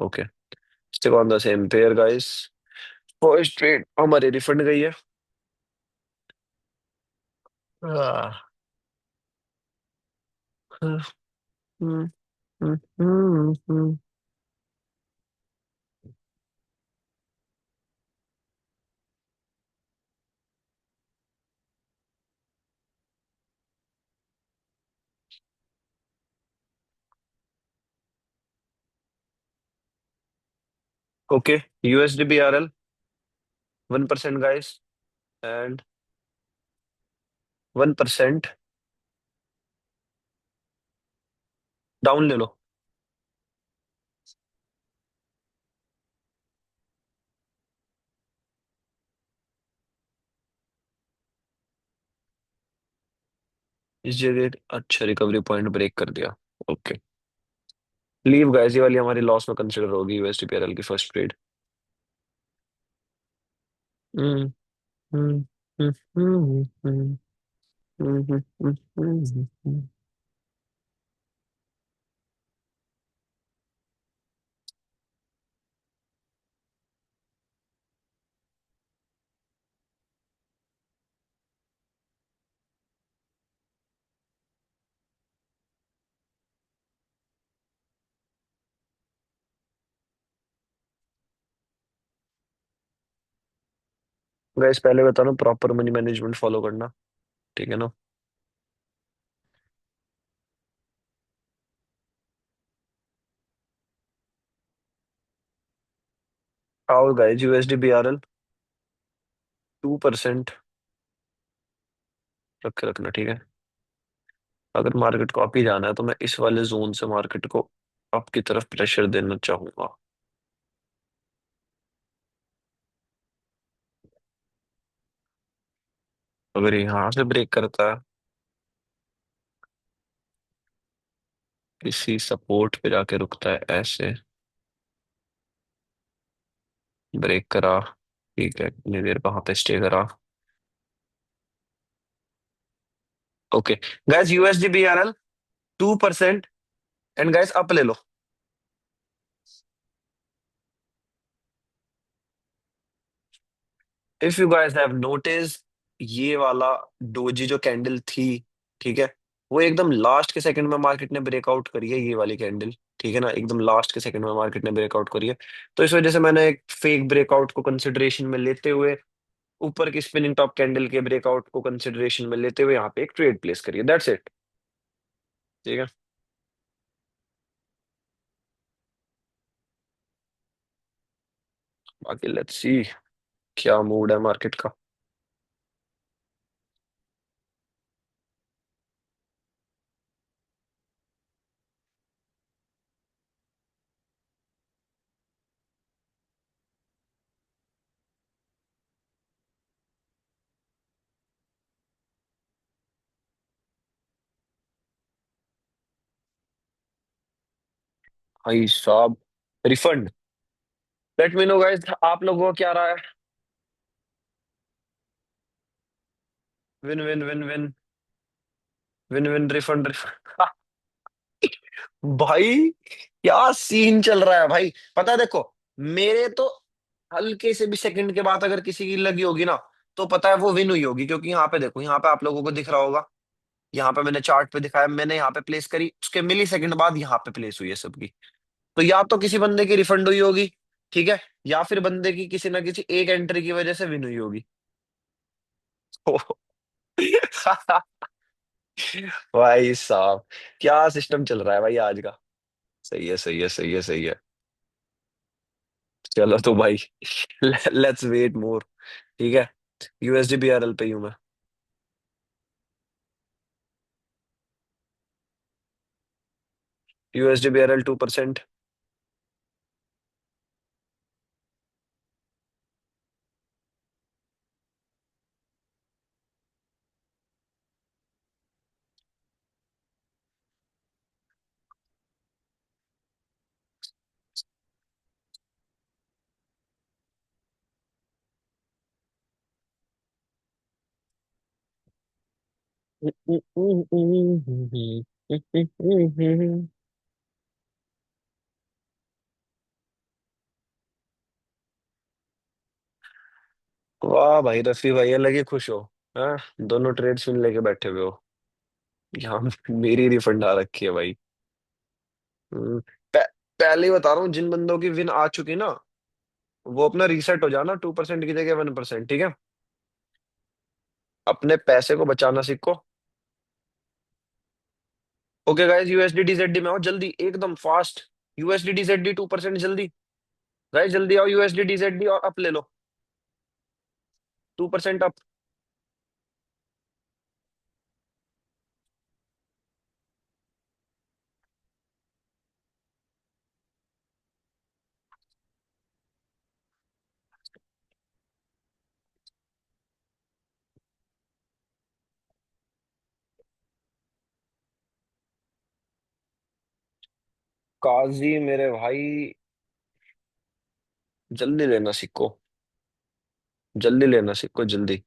Okay, stick on the same pair guys. First trade हमारी refund गई है। Okay, USD BRL 1% guys, and 1% down ले लो। इस जगह अच्छा रिकवरी पॉइंट ब्रेक कर दिया। ओके, लीव गाइस, ये वाली हमारी लॉस में कंसिडर होगी यूएसडी बीआरएल की फर्स्ट ट्रेड। गाइस पहले बता रहा हूँ, प्रॉपर मनी मैनेजमेंट फॉलो करना, ठीक है ना। आओ गाइस, यूएसडी बीआरएल 2% रख के रखना, ठीक है। अगर मार्केट को अप ही जाना है तो मैं इस वाले जोन से मार्केट को अप की तरफ प्रेशर देना चाहूंगा। अगर यहाँ से ब्रेक करता है, किसी सपोर्ट पे जाके रुकता है ऐसे, ब्रेक करा, ठीक है, इतनी देर वहां पे स्टे करा। Okay guys, USD BRL 2%, and guys up ले लो। If you guys have notice, ये वाला डोजी जो कैंडल थी, ठीक है, वो एकदम लास्ट के सेकंड में मार्केट ने ब्रेकआउट करी है, ये वाली कैंडल, ठीक है ना, एकदम लास्ट के सेकंड में मार्केट ने ब्रेकआउट करी है। तो इस वजह से मैंने एक फेक ब्रेकआउट को कंसिडरेशन में लेते हुए, ऊपर की स्पिनिंग टॉप कैंडल के ब्रेकआउट को कंसिडरेशन में लेते हुए यहाँ पे एक ट्रेड प्लेस करिए, दैट्स इट। ठीक है, बाकी लेट्स सी क्या मूड है मार्केट का। भाई साहब, refund, let me know guys, आप लोगों को क्या रहा है। Win win win win, win win refund refund. भाई क्या सीन चल रहा है भाई, पता है देखो, मेरे तो हल्के से भी सेकंड के बाद अगर किसी की लगी होगी ना, तो पता है वो विन हुई होगी, क्योंकि यहाँ पे देखो, यहाँ पे आप लोगों को दिख रहा होगा, यहाँ पे मैंने चार्ट पे दिखाया, मैंने यहाँ पे प्लेस करी, उसके मिली सेकंड बाद यहाँ पे प्लेस हुई है सबकी। तो या तो किसी बंदे की रिफंड हुई होगी, ठीक है, या फिर बंदे की किसी ना किसी एक एंट्री की वजह से विन हुई होगी। भाई साहब, क्या सिस्टम चल रहा है भाई आज का। सही है, सही है, सही है, सही है। चलो तो भाई, लेट्स वेट मोर, ठीक है। यूएसडी बीआरएल पे ही हूं मैं। USD BRL 2%। वाह भाई, रफी भाई अलग ही खुश हो। हाँ, दोनों ट्रेड्स में लेके बैठे हुए हो। यहाँ मेरी रिफंड आ रखी है भाई। हम्म, पहले ही बता रहा हूँ, जिन बंदों की विन आ चुकी ना, वो अपना रीसेट हो जाना, 2% की जगह 1%, ठीक है। अपने पैसे को बचाना सीखो। ओके गाइस, यूएसडी डीजेडी में आओ जल्दी, एकदम फास्ट। यूएसडी डीजेडी 2% जल्दी। गाइस जल्दी आओ, यूएसडी डीजेडी और अप ले लो। 2% अप। काजी मेरे भाई, जल्दी लेना सीखो। जल्दी लेना सीखो, जल्दी।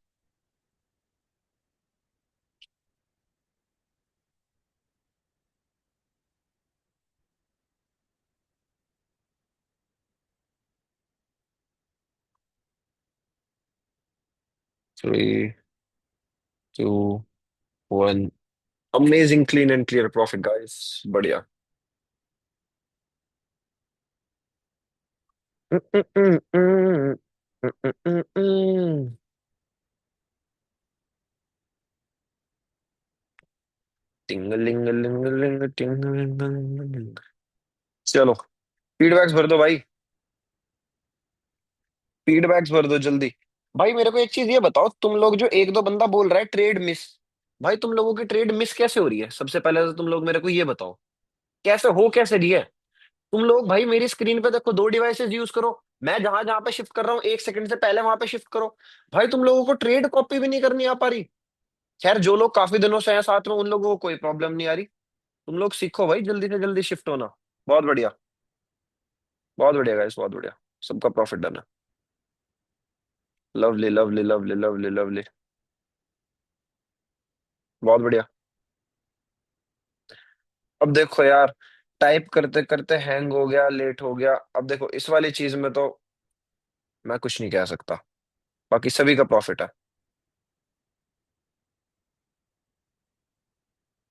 3, 2, 1। Amazing clean and clear profit guys. बढ़िया। टिंगलिंगलिंगलिंग टिंगलिंगलिंग। चलो, फीडबैक्स भर दो भाई। फीडबैक्स भर दो जल्दी। भाई मेरे को एक चीज ये बताओ, तुम लोग जो एक दो बंदा बोल रहा है ट्रेड मिस, भाई तुम लोगों की ट्रेड मिस कैसे हो रही है? सबसे पहले तो तुम लोग मेरे को ये बताओ, कैसे हो, कैसे रही है? तुम लोग भाई मेरी स्क्रीन पे देखो, दो डिवाइसेस यूज करो। मैं जहां जहां पे शिफ्ट कर रहा हूँ, 1 सेकंड से पहले वहां पे शिफ्ट करो। भाई तुम लोगों को ट्रेड कॉपी भी नहीं करनी आ पा रही। खैर, जो लोग काफी दिनों से हैं साथ में, उन लोगों को कोई प्रॉब्लम नहीं आ रही। तुम लोग सीखो भाई, जल्दी से जल्दी शिफ्ट होना। बहुत बढ़िया। बहुत बढ़िया गाइस, बहुत बढ़िया। सबका प्रॉफिट डन है। Lovely lovely lovely lovely lovely. बहुत बढ़िया। अब देखो यार, टाइप करते करते हैंग हो गया, लेट हो गया। अब देखो इस वाली चीज में तो मैं कुछ नहीं कह सकता। बाकी सभी का प्रॉफिट है।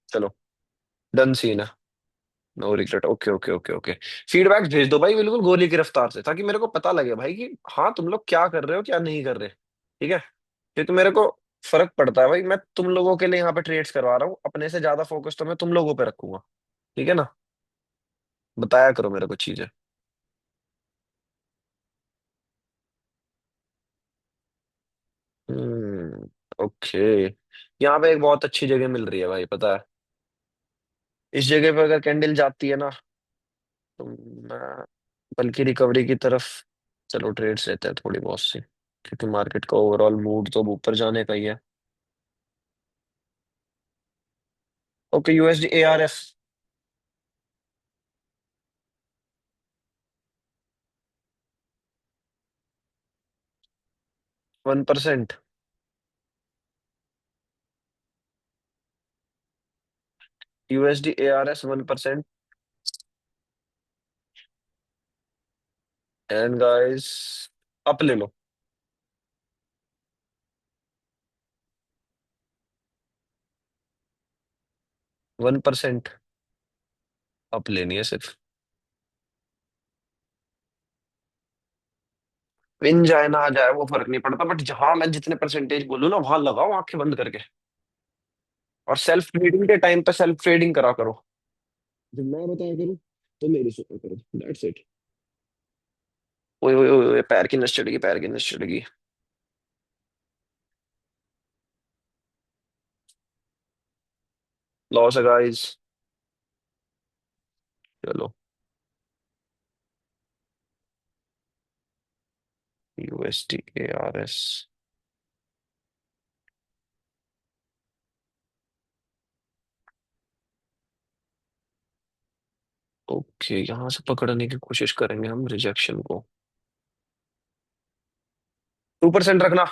चलो, डन सीन है। No regret. Okay okay okay okay. Feedback भेज दो भाई, बिल्कुल गोली की रफ्तार से, ताकि मेरे को पता लगे भाई कि हाँ तुम लोग क्या कर रहे हो, क्या नहीं कर रहे। ठीक है। क्योंकि मेरे को फर्क पड़ता है भाई, मैं तुम लोगों के लिए यहाँ पे ट्रेड्स करवा रहा हूँ, अपने से ज्यादा फोकस तो मैं तुम लोगों पे रखूंगा। ठीक है ना। बताया करो मेरे को चीजें। हम्म। ओके। यहाँ पे एक बहुत अच्छी जगह मिल रही है भाई, पता है। इस जगह पे अगर कैंडल जाती है ना, तो मैं बल्कि रिकवरी की तरफ। चलो, ट्रेड्स लेते हैं थोड़ी बहुत सी, क्योंकि मार्केट का ओवरऑल मूड तो अब ऊपर जाने का ही है। Okay, USD ARS. 1%। USD ARS 1%। And guys, up ले लो। 1%। अप लेनी है सिर्फ। विन जाए ना आ जाए वो फर्क नहीं पड़ता, बट जहां मैं जितने परसेंटेज बोलूँ ना, वहां लगाओ आंखें बंद करके। और सेल्फ ट्रेडिंग के टाइम पे सेल्फ ट्रेडिंग करा करो। जब मैं बताया करूँ, तो मेरी सुना करो, दैट्स इट। ओए ओए ओए ओए, पैर की नस चढ़ेगी, पैर की नस चढ़ेगी। लॉस है गाइस। चलो, यूएसडी एआरएस। ओके, यहां से पकड़ने की कोशिश करेंगे हम रिजेक्शन को। 2% रखना।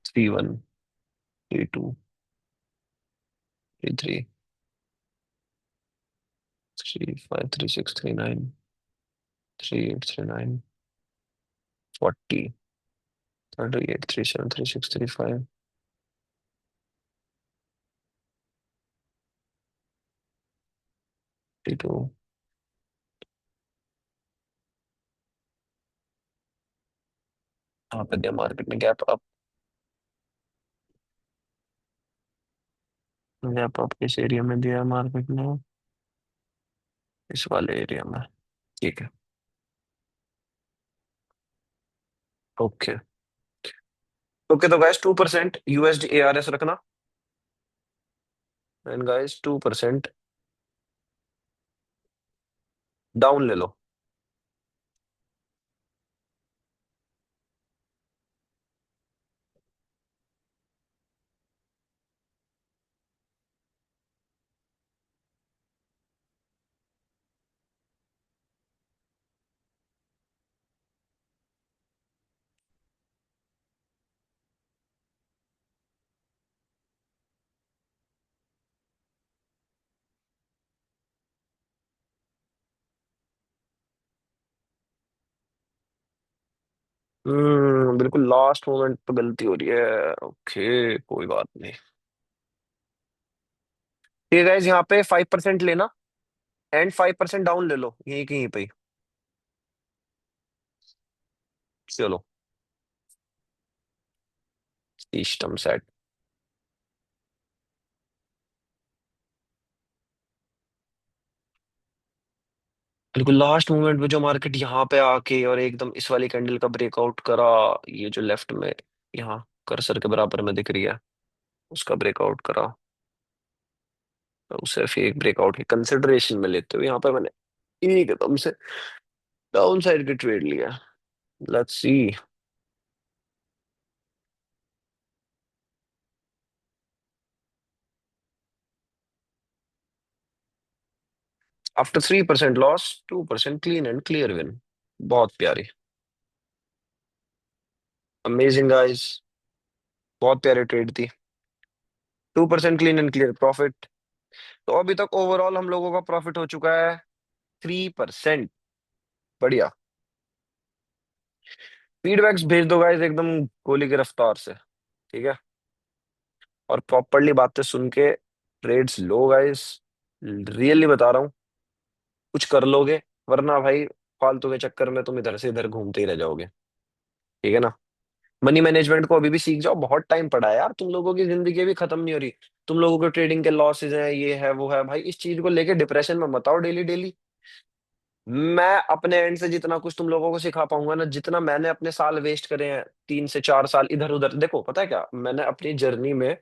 3, 1, 3, 2, 3, 3। 35339, 3839, 40, 38373635, 52। यहाँ पे दिया मार्केट में गैप अप। गैप अप किस एरिया में दिया मार्केट ने? इस वाले एरिया में। ठीक है। ओके। ओके तो गाइस 2% यूएसडी एआरएस रखना। एंड गाइस 2% डाउन ले लो। बिल्कुल लास्ट मोमेंट पे गलती हो रही है। ओके कोई बात नहीं। ठीक है गाइस, यहाँ पे 5% लेना एंड 5% डाउन ले लो यहीं कहीं पे ही। चलो। System set. बिल्कुल लास्ट मोमेंट पे जो मार्केट यहाँ पे आके और एकदम इस वाली कैंडल का ब्रेकआउट करा। ये जो लेफ्ट में यहाँ कर्सर के बराबर में दिख रही है, उसका ब्रेकआउट करा। तो उसे फिर एक ब्रेकआउट की कंसिडरेशन में लेते हुए यहाँ पे मैंने एकदम से डाउन साइड की ट्रेड लिया। Let's see. After 3% loss, 2% clean and clear win. बहुत प्यारी। Amazing guys. बहुत प्यारी ट्रेड थी। 2% क्लीन एंड क्लियर प्रॉफिट। तो अभी तक ओवरऑल हम लोगों का प्रॉफिट हो चुका है 3%। बढ़िया। फीडबैक्स भेज दो गाइस एकदम गोली की रफ्तार से। ठीक है। और प्रॉपरली बातें सुन के ट्रेड्स लो गाइस। रियली बता रहा हूँ, कुछ कर लोगे, वरना भाई फालतू के चक्कर में तुम इधर से इधर घूमते ही रह जाओगे। ठीक है ना। मनी मैनेजमेंट को अभी भी सीख जाओ, बहुत टाइम पड़ा है यार, तुम लोगों की जिंदगी अभी खत्म नहीं हो रही। तुम लोगों के ट्रेडिंग के लॉसेज हैं, ये है वो है, भाई इस चीज को लेके डिप्रेशन में मत आओ डेली डेली। मैं अपने एंड से जितना कुछ तुम लोगों को सिखा पाऊंगा ना, जितना मैंने अपने साल वेस्ट करे हैं, 3 से 4 साल इधर उधर, देखो पता है क्या मैंने अपनी जर्नी में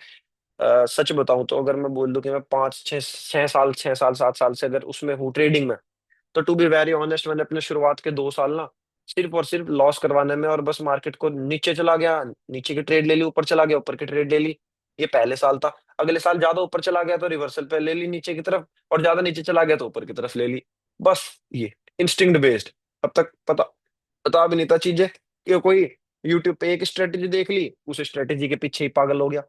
सच बताऊं तो अगर मैं बोल दूं कि मैं 5 6 6 साल 6 साल 7 साल से अगर उसमें हूँ ट्रेडिंग में, तो टू बी वेरी ऑनेस्ट मैंने अपने शुरुआत के 2 साल ना सिर्फ और सिर्फ लॉस करवाने में, और बस मार्केट को नीचे चला गया नीचे की ट्रेड ले ली, ऊपर चला गया ऊपर की ट्रेड ले ली। ये पहले साल था। अगले साल ज्यादा ऊपर चला गया तो रिवर्सल पे ले ली नीचे की तरफ, और ज्यादा नीचे चला गया तो ऊपर की तरफ ले ली। बस ये इंस्टिंक्ट बेस्ड। अब तक पता पता भी नहीं था चीजें कि कोई यूट्यूब पे एक स्ट्रेटेजी देख ली, उस स्ट्रेटेजी के पीछे ही पागल हो गया।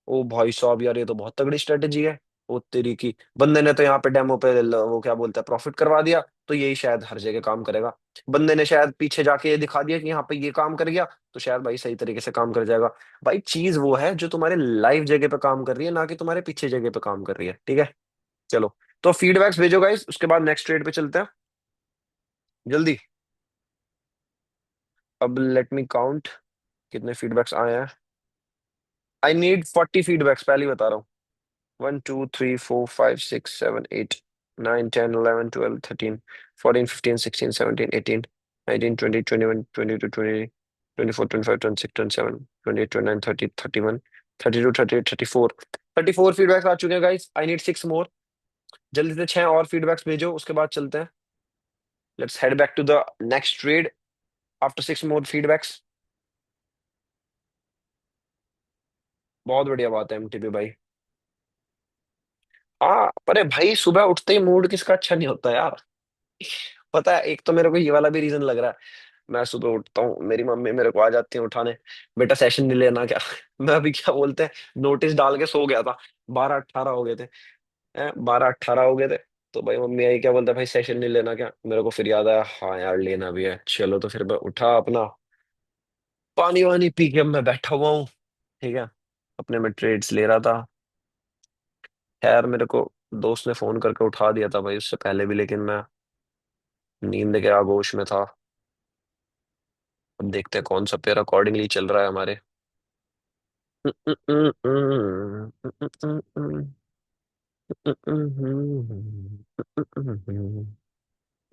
ओ भाई साहब यार ये तो बहुत तगड़ी स्ट्रेटेजी है। ओ तेरी की बंदे ने तो यहाँ पे डेमो पे वो क्या बोलता है प्रॉफिट करवा दिया, तो यही शायद हर जगह काम करेगा। बंदे ने शायद पीछे जाके ये दिखा दिया कि यहाँ पे ये काम कर गया, तो शायद भाई सही तरीके से काम कर जाएगा। भाई चीज वो है जो तुम्हारे लाइव जगह पे काम कर रही है, ना कि तुम्हारे पीछे जगह पे काम कर रही है। ठीक है। चलो। तो फीडबैक्स भेजो गाइस, उसके बाद नेक्स्ट ट्रेड पे चलते हैं जल्दी। अब लेट मी काउंट कितने फीडबैक्स आए हैं। आई नीड 40 फीडबैक्स पहले ही बता रहा हूँ। 1 2 3 4 5 6 7 8 9 10 11 12 13 14 15 16 17 18 20 21 22 23 24 25 26 27 28 29 30 31 32 33 34 फीडबैक्स आ चुके हैं गाइस। आई नीड 6 मोर। जल्दी से 6 और फीडबैक्स भेजो, उसके बाद चलते हैं। Let's head back to the next trade after 6 more feedbacks. बहुत बढ़िया बात है एमटीपी भाई। हाँ अरे भाई सुबह उठते ही मूड किसका अच्छा नहीं होता यार। पता है एक तो मेरे को ये वाला भी रीजन लग रहा है। मैं सुबह उठता हूँ, मेरी मम्मी मेरे को आ जाती है उठाने, बेटा सेशन नहीं लेना क्या। मैं अभी क्या बोलते हैं नोटिस डाल के सो गया था। 12 18 हो गए थे। 12 18 हो गए थे। तो भाई मम्मी आई क्या बोलता भाई सेशन नहीं लेना क्या, मेरे को फिर याद आया हाँ यार लेना भी है, चलो तो फिर मैं उठा अपना, पानी वानी पी के मैं बैठा हुआ हूँ। ठीक है, अपने में ट्रेड्स ले रहा था। खैर मेरे को दोस्त ने फोन करके उठा दिया था भाई उससे पहले भी, लेकिन मैं नींद के आगोश में था। अब देखते हैं कौन सा पेयर अकॉर्डिंगली चल रहा है हमारे।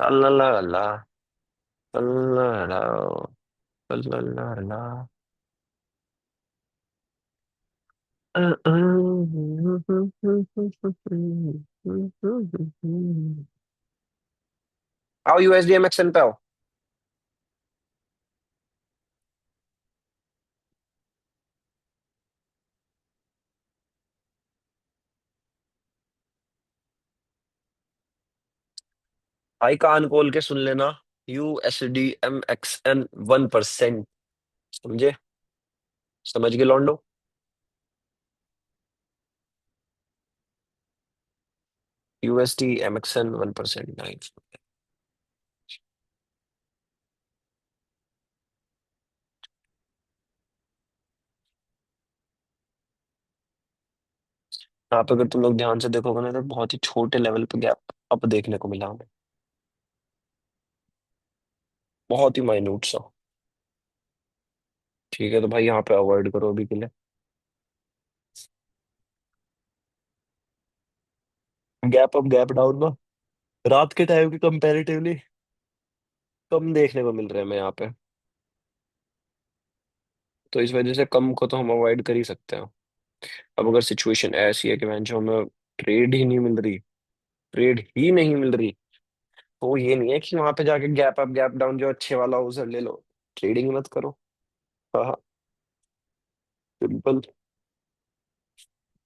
ला ला ला ला ला ला ला ला। आओ यूएसडीएमएक्सएन पे आओ। भाई कान खोल के सुन लेना, यूएसडीएमएक्सएन 1%। समझे? समझ गए लॉन्डो? यूएसडीएमएक्सएन 1%। नाइस। यहाँ पे अगर तुम लोग ध्यान से देखोगे ना तो बहुत ही छोटे लेवल पे गैप अप देखने को मिला हमें, बहुत ही माइन्यूट सा। ठीक है तो भाई यहाँ पे अवॉइड करो अभी के लिए। गैप अप गैप डाउन ना रात के टाइम के कंपैरेटिवली कम देखने को मिल रहे हैं हमें यहाँ पे। तो इस वजह से कम को तो हम अवॉइड कर ही सकते हैं। अब अगर सिचुएशन ऐसी है कि मैं जो हमें ट्रेड ही नहीं मिल रही, ट्रेड ही नहीं मिल रही, तो ये नहीं है कि वहां पे जाके गैप अप गैप डाउन जो अच्छे वाला हो उसे ले लो, ट्रेडिंग ही मत करो। हाँ हाँ, सिंपल।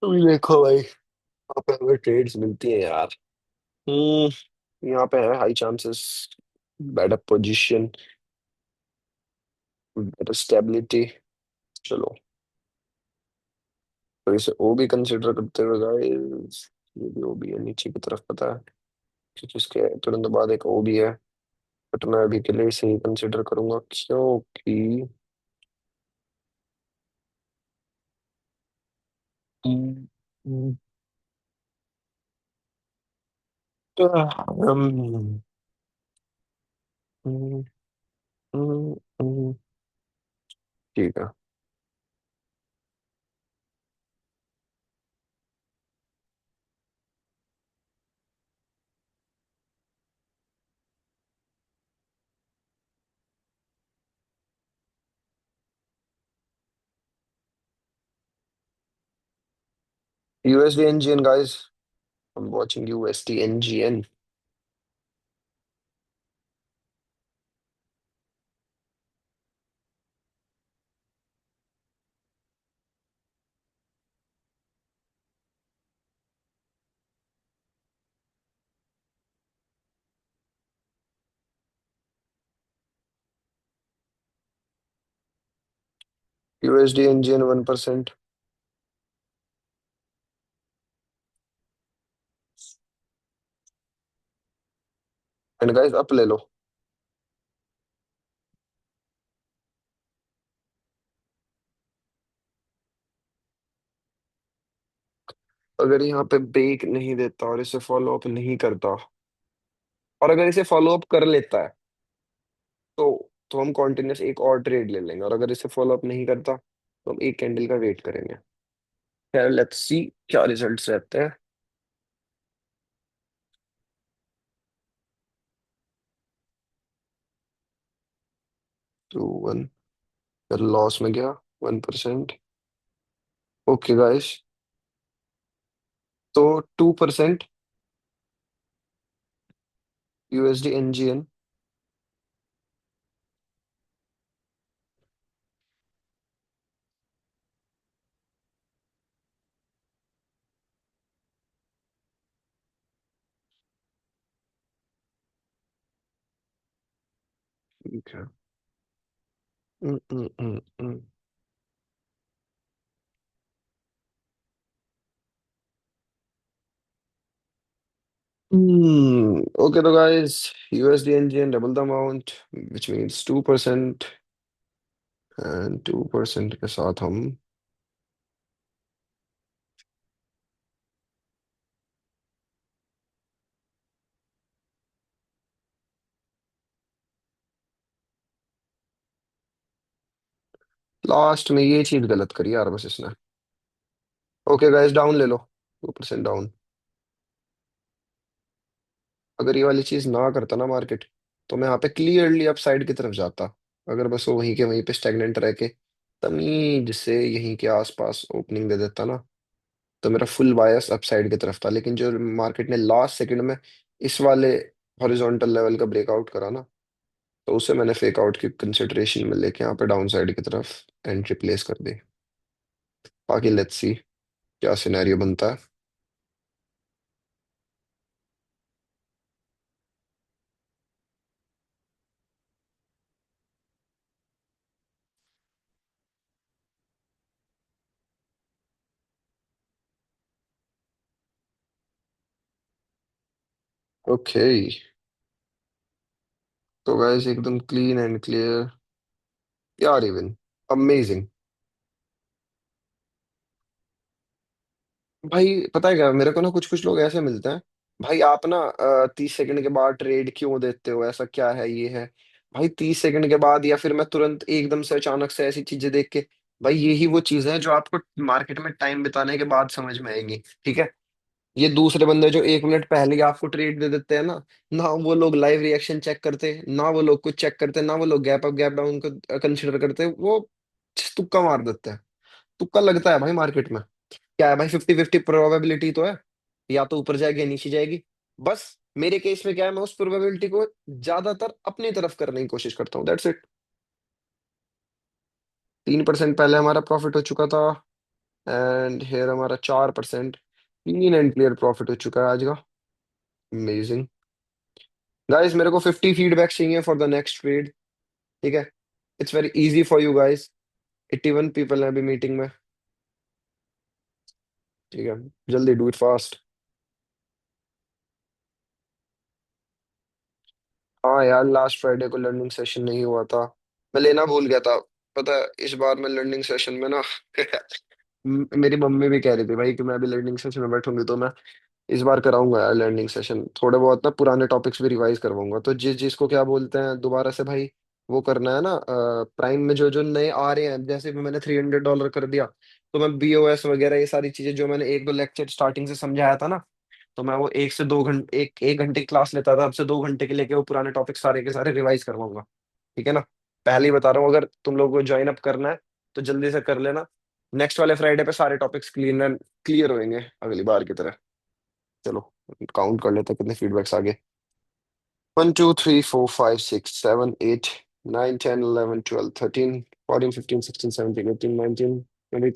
तुम देखो भाई यहाँ पे हमें ट्रेड्स मिलती है यार। यहाँ पे है high chances, better position, better stability. चलो, तो इसे ओ भी कंसिडर करते हुए गाइस, ये भी ओ भी है नीचे की तरफ पता है, क्योंकि इसके तुरंत बाद एक ओ भी है। बट मैं अभी के लिए इसे ही कंसिडर करूंगा क्योंकि हम्म, हम्म, हम्म, हम्म, हम्म, ठीक है। USD NGN guys, I'm watching USD NGN। USD NGN 1%। And guys up ले लो। अगर यहाँ पे ब्रेक नहीं देता और इसे फॉलो अप नहीं करता, और अगर इसे फॉलो अप कर लेता है तो हम कॉन्टिन्यूस एक और ट्रेड ले लेंगे, और अगर इसे फॉलो अप नहीं करता तो हम एक कैंडल का वेट करेंगे। खैर लेट्स सी क्या रिजल्ट्स रहते हैं। 2-1, फिर लॉस में गया 1%। ओके गाइस, तो 2% USD NGN। ठीक है। हम्म, हम्म, हम्म, ओके तो guys, USD NGN double the amount which means 2%, and 2% के साथ हम लास्ट में ये चीज गलत करी यार बस इसने। ओके गाइस, डाउन ले लो, 2% डाउन। अगर ये वाली चीज ना करता ना मार्केट, तो मैं यहाँ पे क्लियरली अपसाइड की तरफ जाता। अगर बस वो वहीं के वहीं पे स्टेगनेंट रह के तमीज से यहीं के आसपास ओपनिंग दे देता ना, तो मेरा फुल बायस अपसाइड की तरफ था। लेकिन जो मार्केट ने लास्ट सेकंड में इस वाले हॉरिजॉन्टल लेवल का ब्रेकआउट करा ना, तो उसे मैंने फेक आउट की कंसिडरेशन में लेके यहाँ पे डाउन साइड की तरफ एंट्री प्लेस कर दी। बाकी लेट्स सी क्या सिनेरियो बनता है। ओके, तो गाइस एकदम क्लीन एंड क्लियर यार, इवन अमेजिंग। भाई पता है क्या, मेरे को ना कुछ कुछ लोग ऐसे मिलते हैं, भाई आप ना 30 सेकंड के बाद ट्रेड क्यों देते हो, ऐसा क्या है ये है। भाई 30 सेकंड के बाद या फिर मैं तुरंत एकदम से अचानक से ऐसी चीजें देख के, भाई यही वो चीजें हैं जो आपको मार्केट में टाइम बिताने के बाद समझ में आएंगी, ठीक है। ये दूसरे बंदे जो 1 मिनट पहले ही आपको ट्रेड दे देते हैं ना, ना वो लोग लाइव रिएक्शन चेक करते, ना वो लोग कुछ चेक करते, ना वो लोग गैप अप गैप डाउन को कंसिडर करते, वो तुक्का मार देते हैं। तुक्का लगता है भाई मार्केट में, क्या है भाई, 50-50 प्रोबेबिलिटी तो है, या तो ऊपर जाएगी या नीचे जाएगी। बस मेरे केस में क्या है, मैं उस प्रोबेबिलिटी को ज्यादातर अपनी तरफ करने की कोशिश करता हूँ, दैट्स इट। 3% पहले हमारा प्रॉफिट हो चुका था, एंड हेयर हमारा 4% क्लीन एंड क्लियर प्रॉफिट हो चुका है आज का। अमेजिंग। गाइस मेरे को 50 फीडबैक चाहिए फॉर द नेक्स्ट ट्रेड, ठीक है। It's very easy for you guys. 81 people हैं अभी मीटिंग में, ठीक है। जल्दी डू इट फास्ट। हाँ यार, लास्ट फ्राइडे को लर्निंग सेशन नहीं हुआ था, मैं लेना भूल गया था। पता है इस बार मैं लर्निंग सेशन में ना मेरी मम्मी भी कह रही थी भाई कि मैं अभी लर्निंग सेशन में बैठूंगी, तो मैं इस बार कराऊंगा यार लर्निंग सेशन। थोड़े बहुत ना पुराने टॉपिक्स भी रिवाइज करवाऊंगा, तो जिसको क्या बोलते हैं दोबारा से भाई वो करना है ना, प्राइम में जो जो नए आ रहे हैं, जैसे भी मैंने $300 कर दिया, तो मैं बीओएस वगैरह ये सारी चीजें जो मैंने एक दो लेक्चर स्टार्टिंग से समझाया था ना, तो मैं वो 1 से 2 घंटे, एक घंटे की क्लास लेता था, अब से 2 घंटे के लेके वो पुराने टॉपिक सारे के सारे रिवाइज करवाऊंगा, ठीक है ना। पहले ही बता रहा हूँ, अगर तुम लोगों को ज्वाइन अप करना है तो जल्दी से कर लेना। नेक्स्ट वाले फ्राइडे पे सारे टॉपिक्स क्लीन क्लियर होंगे अगली बार की तरह। चलो काउंट कर लेते हैं कितने फीडबैक्स आ गए। 1 2 3 4 5 6 7 8 9 10 11 12 13 14 15 16 17 18 19 20 21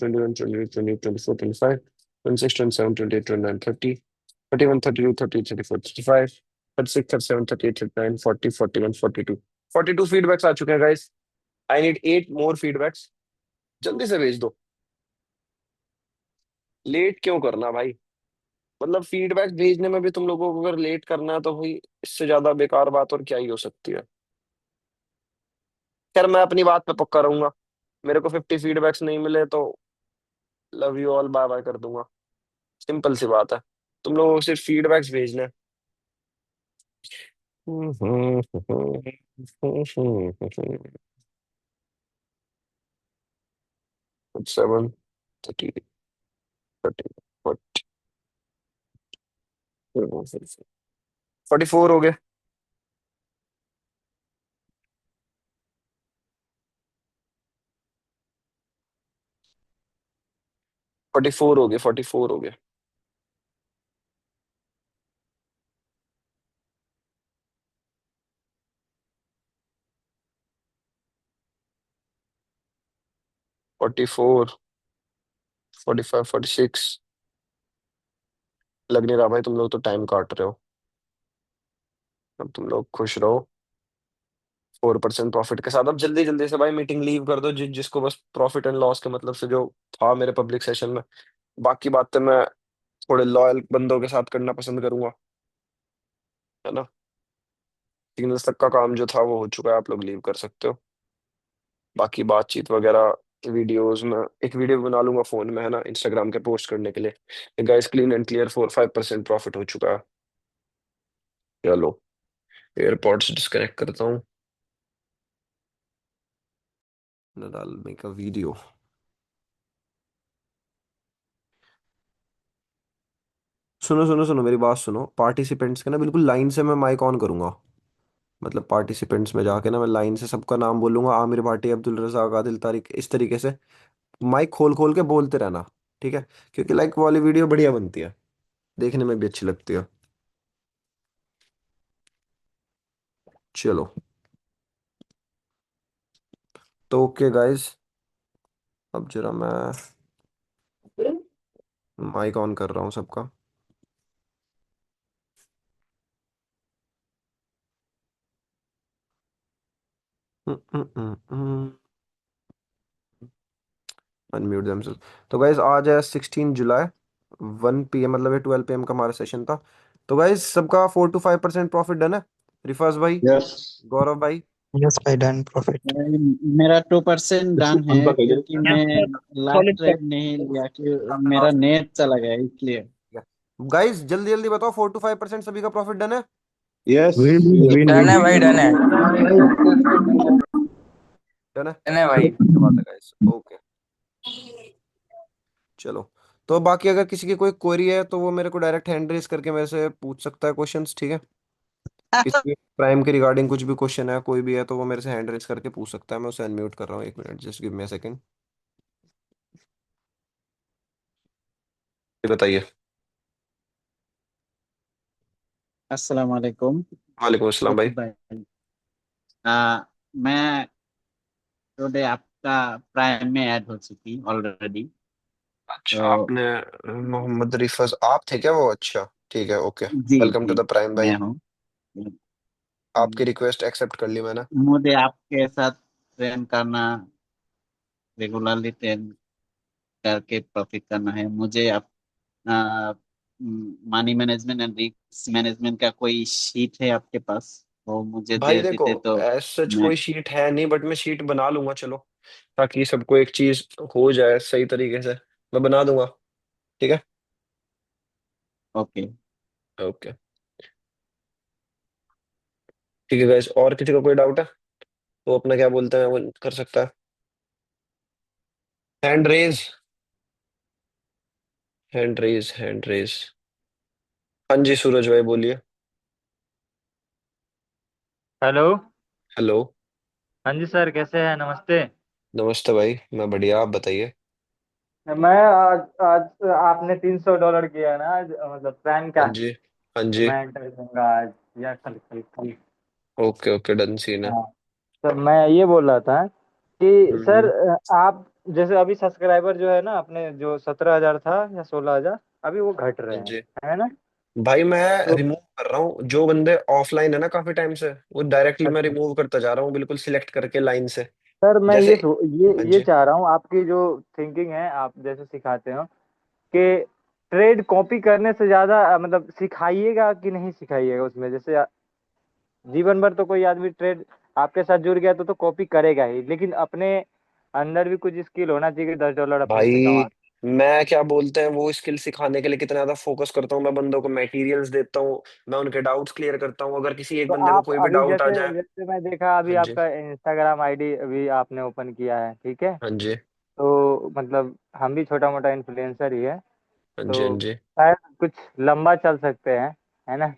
22 23 24 25 26 27 28 29 40 41 42 42 फीडबैक्स आ चुके हैं guys. I need 8 more feedbacks, जल्दी से भेज दो। लेट क्यों करना भाई, मतलब फीडबैक भेजने में भी तुम लोगों को अगर लेट करना है तो भाई इससे ज्यादा बेकार बात और क्या ही हो सकती है। खैर मैं अपनी बात पे पक्का रहूंगा, मेरे को 50 फीडबैक्स नहीं मिले तो love you all bye bye कर दूंगा। सिंपल सी बात है, तुम लोगों को सिर्फ फीडबैक्स भेजने हैं। 7 30 30 44 हो गए। 44 हो गए, 44 हो गए। 44, 45, 46। लग नहीं रहा भाई तुम लोग तो टाइम काट रहे हो, अब तुम लोग खुश रहो 4% प्रॉफिट के साथ। अब जल्दी जल्दी से भाई मीटिंग लीव कर दो, जिसको बस प्रॉफिट एंड लॉस के मतलब से जो था मेरे पब्लिक सेशन में। बाकी बातें मैं थोड़े लॉयल बंदों के साथ करना पसंद करूंगा। है ना। सिग्नल्स तक का काम जो था वो हो चुका है, आप लोग लीव कर सकते हो। बाकी बातचीत वगैरह वीडियोस में एक वीडियो बना लूंगा फोन में, है ना, इंस्टाग्राम के पोस्ट करने के लिए। Guys clean and clear 4-5% profit हो चुका है। चलो, एयरपॉड्स डिस्कनेक्ट करता हूँ। Nadal make a video. सुनो सुनो सुनो, मेरी बात सुनो। पार्टिसिपेंट्स के ना बिल्कुल लाइन से मैं माइक ऑन करूंगा। मतलब पार्टिसिपेंट्स में जाके ना मैं लाइन से सबका नाम बोलूंगा, आमिर भाटी, अब्दुल रजाक, आदिल तारिक, इस तरीके से माइक खोल खोल के बोलते रहना। ठीक है, क्योंकि लाइक वो वाली वीडियो बढ़िया बनती है, देखने में भी अच्छी लगती है। चलो, तो ओके गाइस, अब जरा मैं माइक ऑन कर रहा हूँ सबका। Unmute themselves. तो गाइस आज है 16 जुलाई, 1 PM, मतलब ये 12 PM का हमारा सेशन था। तो गाइस सबका 4 to 5% प्रॉफिट डन है। रिफाज भाई, यस। गौरव भाई। यस भाई, डन प्रॉफिट। मेरा 2% डन है क्योंकि मैं लाइव सॉलिड ट्रेड नहीं लिया कि मेरा नेट चला गया इसलिए। गाइस जल्दी जल्दी बताओ, 4 to 5% सभी का प्रॉफिट डन है। Yes. Win win done win. है भाई, डन है। डन है, डन है भाई। क्या बात है गाइस, ओके। चलो, तो बाकी अगर किसी की कोई क्वेरी है तो वो मेरे को डायरेक्ट हैंड रेस करके मेरे से पूछ सकता है क्वेश्चंस, ठीक है। किसी भी प्राइम के रिगार्डिंग कुछ भी क्वेश्चन है, कोई भी है, तो वो मेरे से हैंड रेस करके पूछ सकता है। मैं उसे अनम्यूट कर रहा हूँ, 1 minute, just give me a second. ये बताइए। अस्सलाम वालेकुम। वालेकुम अस्सलाम ओके भाई। भाई। मैं टुडे आपका प्राइम में ऐड हो चुकी ऑलरेडी। अच्छा, तो आपने मोहम्मद रिफाज आप थे क्या वो? अच्छा, ठीक है, ओके। जी वेलकम टू जी, द प्राइम भाई। मैं हूँ। आपकी रिक्वेस्ट एक्सेप्ट कर ली मैंने। मुझे आपके साथ ट्रेन करना, रेगुलरली ट्रेन करके प्रॉफिट करना है मुझे। आप money management and risk management का कोई शीट है आपके पास, वो मुझे भाई दे देखो, देते तो एज सच मैं। कोई शीट है नहीं, बट मैं शीट बना लूंगा, चलो, ताकि सबको एक चीज हो जाए सही तरीके से। मैं बना दूंगा, ठीक है। ओके। ओके, ठीक है गाइस, और किसी का कोई डाउट है तो अपना क्या बोलते हैं वो कर सकता है। Hand raise, hand raise, hand raise. हाँ जी, सूरज भाई बोलिए। हेलो। हेलो। हाँ जी सर, कैसे हैं? नमस्ते। नमस्ते भाई, मैं बढ़िया, आप बताइए। मैं आज आज आपने $300 किया है ना आज, मतलब प्राइम हाँ का। जी, हाँ तो जी। मैं एंटर करूंगा आज या कल कल कल। ओके ओके, डन सीन है। हाँ। तो मैं ये बोल रहा था कि सर, हम्म। आप जैसे अभी सब्सक्राइबर जो है ना अपने, जो 17,000 था या 16,000, अभी वो घट हाँ रहे हैं, जी है ना? भाई, मैं तो रिमूव कर रहा हूँ जो बंदे ऑफलाइन है ना काफी टाइम से, वो डायरेक्टली मैं अच्छा रिमूव करता जा रहा हूँ, बिल्कुल सिलेक्ट करके लाइन से। सर, मैं जैसे, हाँ ये जी। चाह रहा हूँ, आपकी जो थिंकिंग है, आप जैसे सिखाते हो कि ट्रेड कॉपी करने से ज्यादा मतलब सिखाइएगा कि नहीं सिखाइएगा उसमें, जैसे जीवन भर तो कोई आदमी ट्रेड आपके साथ जुड़ गया तो कॉपी करेगा ही, लेकिन अपने अंदर भी कुछ स्किल होना चाहिए कि $10 अपने से भाई कमा। मैं क्या बोलते हैं, वो स्किल सिखाने के लिए कितना ज्यादा फोकस करता हूँ, मैं बंदों को मटेरियल्स देता हूँ, मैं उनके डाउट्स क्लियर करता हूँ, अगर किसी एक तो बंदे को आप कोई भी अभी डाउट आ जैसे जाए। जैसे मैं देखा अभी हाँ जी, आपका इंस्टाग्राम आईडी अभी आपने ओपन किया है, ठीक है? हाँ जी, तो मतलब हम भी छोटा मोटा इन्फ्लुएंसर ही है, हाँ जी, हाँ तो जी। शायद कुछ लंबा चल सकते हैं, है ना?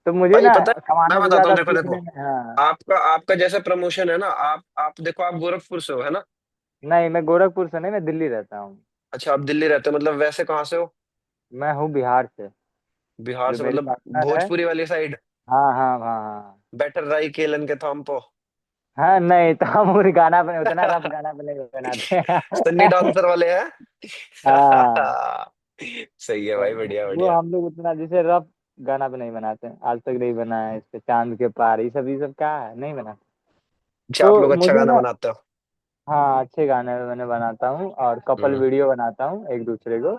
तो मुझे भाई ना पता है, मैं कमाने से बताता हूँ, ज्यादा देखो देखो, सीखने में, हाँ। आपका आपका जैसा प्रमोशन है ना, आप देखो, आप गोरखपुर से हो, है ना। नहीं, मैं गोरखपुर से नहीं, मैं दिल्ली रहता हूँ। अच्छा, आप दिल्ली रहते हो, मतलब वैसे कहाँ से हो? मैं हूँ बिहार से। बिहार जो से, मेरी मतलब पार्टनर है। भोजपुरी वाली साइड। हाँ हाँ हाँ हाँ। बेटर राई केलन के थम पो। हाँ नहीं, तो हम उस गाना बने उतना रफ गाना बने बनाते हैं। सन्नी डांसर वाले हैं। हाँ। सही है तो भाई, बढ़िया वो बढ़िया। हम लोग उतना जैसे रफ गाना भी नहीं बनाते हैं, आज तक नहीं बना है इस पे, चांद के पार ये सब क्या है, नहीं बना। अच्छा, आप तो लोग अच्छा मुझे गाना ना, बनाते हो। हाँ, अच्छे गाने मैंने बनाता हूँ और कपल हम्म। वीडियो बनाता हूँ एक दूसरे को।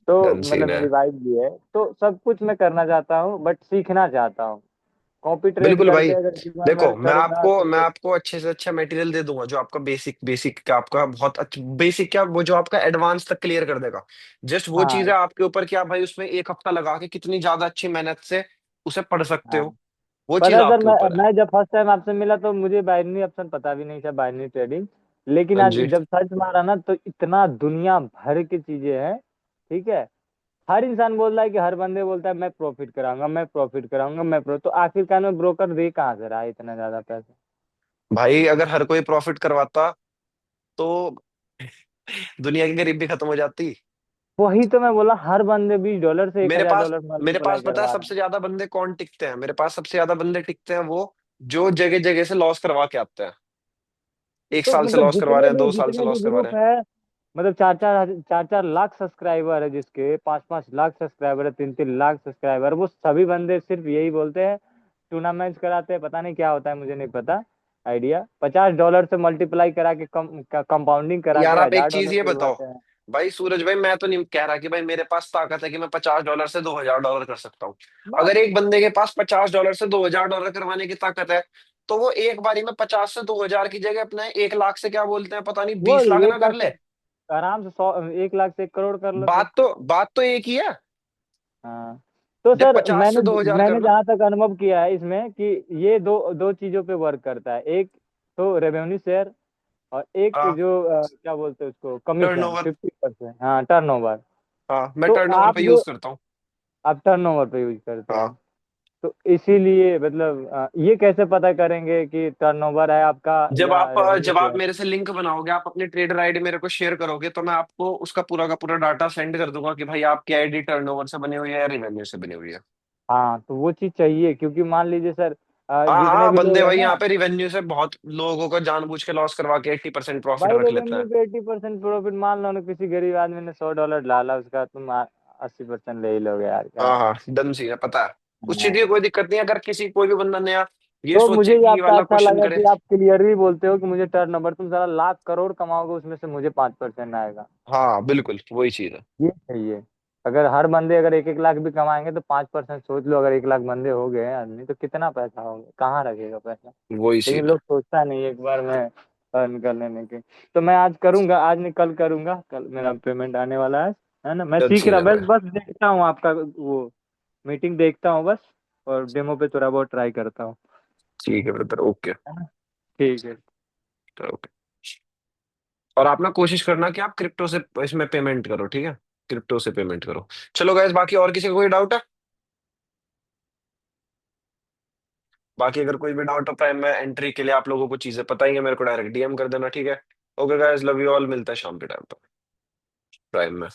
तो डन मतलब सीन है। मेरी वाइफ भी है, तो सब कुछ मैं करना चाहता हूँ बट सीखना चाहता हूँ। कॉपी ट्रेड बिल्कुल भाई। करके अगर जीवन भर देखो करूंगा मैं तो आपको अच्छे से अच्छा मटेरियल दे दूंगा जो आपका बेसिक बेसिक का आपका बहुत अच्छा बेसिक क्या वो जो आपका एडवांस तक क्लियर कर देगा। जस्ट वो चीज हाँ है आपके ऊपर कि आप भाई उसमें एक हफ्ता लगा के कितनी ज्यादा अच्छी मेहनत से उसे पढ़ सकते हाँ। हो। वो पता चीज है सर, आपके ऊपर है। मैं जब फर्स्ट टाइम आपसे मिला तो मुझे बाइनरी ऑप्शन पता भी नहीं था, बाइनरी ट्रेडिंग। लेकिन हाँ आज जी। जब सर्च मारा ना तो इतना दुनिया भर की चीजें हैं। ठीक है। हर इंसान बोल रहा है कि हर बंदे बोलता है मैं प्रॉफिट कराऊंगा, मैं प्रॉफिट कराऊंगा, तो आखिरकार में ब्रोकर दे कहाँ से रहा है इतना ज्यादा पैसा? भाई अगर हर कोई प्रॉफिट करवाता तो दुनिया की गरीबी खत्म हो जाती। वही तो मैं बोला, हर बंदे $20 से एक मेरे हजार पास डॉलर मेरे पास मल्टीप्लाई पता है करवा रहे सबसे हैं। ज्यादा बंदे कौन टिकते हैं? मेरे पास सबसे ज्यादा बंदे टिकते हैं वो जो जगह जगह से लॉस करवा के आते हैं। एक तो साल से मतलब लॉस करवा जितने रहे हैं, भी 2 साल से जितने भी लॉस करवा रहे ग्रुप हैं। है, मतलब चार चार लाख सब्सक्राइबर है, जिसके 5 5 लाख सब्सक्राइबर है, 3 3 लाख सब्सक्राइबर, वो सभी बंदे सिर्फ यही बोलते हैं टूर्नामेंट कराते हैं, पता नहीं क्या होता है, मुझे नहीं पता आइडिया। $50 से मल्टीप्लाई करा के कंपाउंडिंग करा यार के आप एक हजार चीज डॉलर ये बताओ। दिलवाते हैं। भाई सूरज भाई मैं तो नहीं कह रहा कि भाई मेरे पास ताकत है कि मैं $50 से $2,000 कर सकता हूँ। बस अगर एक बंदे के पास $50 से $2,000 करवाने की ताकत है तो वो एक बारी में 50 से 2,000 की जगह अपने 1 लाख से क्या बोलते हैं पता नहीं वो 20 लाख ये ना कर ले। कर आराम से 1 लाख से 1 करोड़ कर लो फिर। बात तो एक ही है। हाँ। तो जब सर 50 मैंने से 2,000 मैंने करना। जहाँ तक अनुभव किया है इसमें कि ये दो दो चीजों पे वर्क करता है। एक तो रेवेन्यू शेयर, और एक हाँ जो क्या बोलते हैं उसको, कमीशन टर्नओवर। 50%, हाँ टर्नओवर। हाँ मैं तो टर्नओवर पे यूज करता हूँ। आप टर्नओवर पे यूज करते हैं। हाँ तो इसीलिए मतलब ये कैसे पता करेंगे कि टर्नओवर है आपका या रेवेन्यू जब आप शेयर? मेरे से लिंक बनाओगे आप अपनी ट्रेडर आईडी मेरे को शेयर करोगे तो मैं आपको उसका पूरा का पूरा डाटा सेंड कर दूंगा कि भाई आपकी आईडी टर्नओवर से बनी हुई है या रिवेन्यू से बनी हुई है। हाँ तो वो चीज चाहिए, क्योंकि मान लीजिए सर हाँ जितने हाँ भी लोग बंदे हैं भाई ना, यहाँ पे रिवेन्यू से बहुत लोगों को जानबूझ के लॉस करवा के 80% प्रॉफिट भाई रख लेते हैं। रेवेन्यू पे 80% प्रॉफिट, मान लो ना किसी गरीब आदमी ने $100 डाला, उसका तुम 80% ले ही लोगे यार, क्या? हाँ हाँ डन सी है पता है। उस चीज की हाँ। कोई दिक्कत नहीं है अगर किसी कोई भी बंदा नया ये तो सोचे मुझे ये कि ये आपका वाला अच्छा क्वेश्चन लगा करे। कि आप क्लियरली बोलते हो कि मुझे टर्न नंबर, तुम सारा लाख करोड़ कमाओगे उसमें से मुझे 5% आएगा। हाँ बिल्कुल वही चीज है। ये चाहिए। अगर हर बंदे अगर 1 1 लाख भी कमाएंगे तो 5% सोच लो, अगर 1 लाख बंदे हो गए आदमी तो कितना पैसा होगा, कहाँ रखेगा पैसा? वही लेकिन सीन है। लोग सोचता नहीं एक बार में अर्न कर लेने के। तो मैं आज करूंगा, आज नहीं कल करूंगा, कल मेरा पेमेंट आने वाला है ना? मैं डन सीख सीन रहा, है बस भाई। बस देखता हूँ आपका वो मीटिंग देखता हूँ बस, और डेमो पे थोड़ा बहुत ट्राई करता हूँ। ठीक है ब्रदर ओके। है ना? ठीक है। ओके। और आप ना कोशिश करना कि आप क्रिप्टो से इसमें पेमेंट करो ठीक है। क्रिप्टो से पेमेंट करो। चलो गाइस बाकी और किसी को कोई डाउट है? बाकी अगर कोई भी डाउट हो प्राइम में एंट्री के लिए आप लोगों को चीजें पता ही है मेरे को डायरेक्ट डीएम कर देना ठीक है। Okay guys love you all मिलता है शाम के टाइम पर प्राइम में।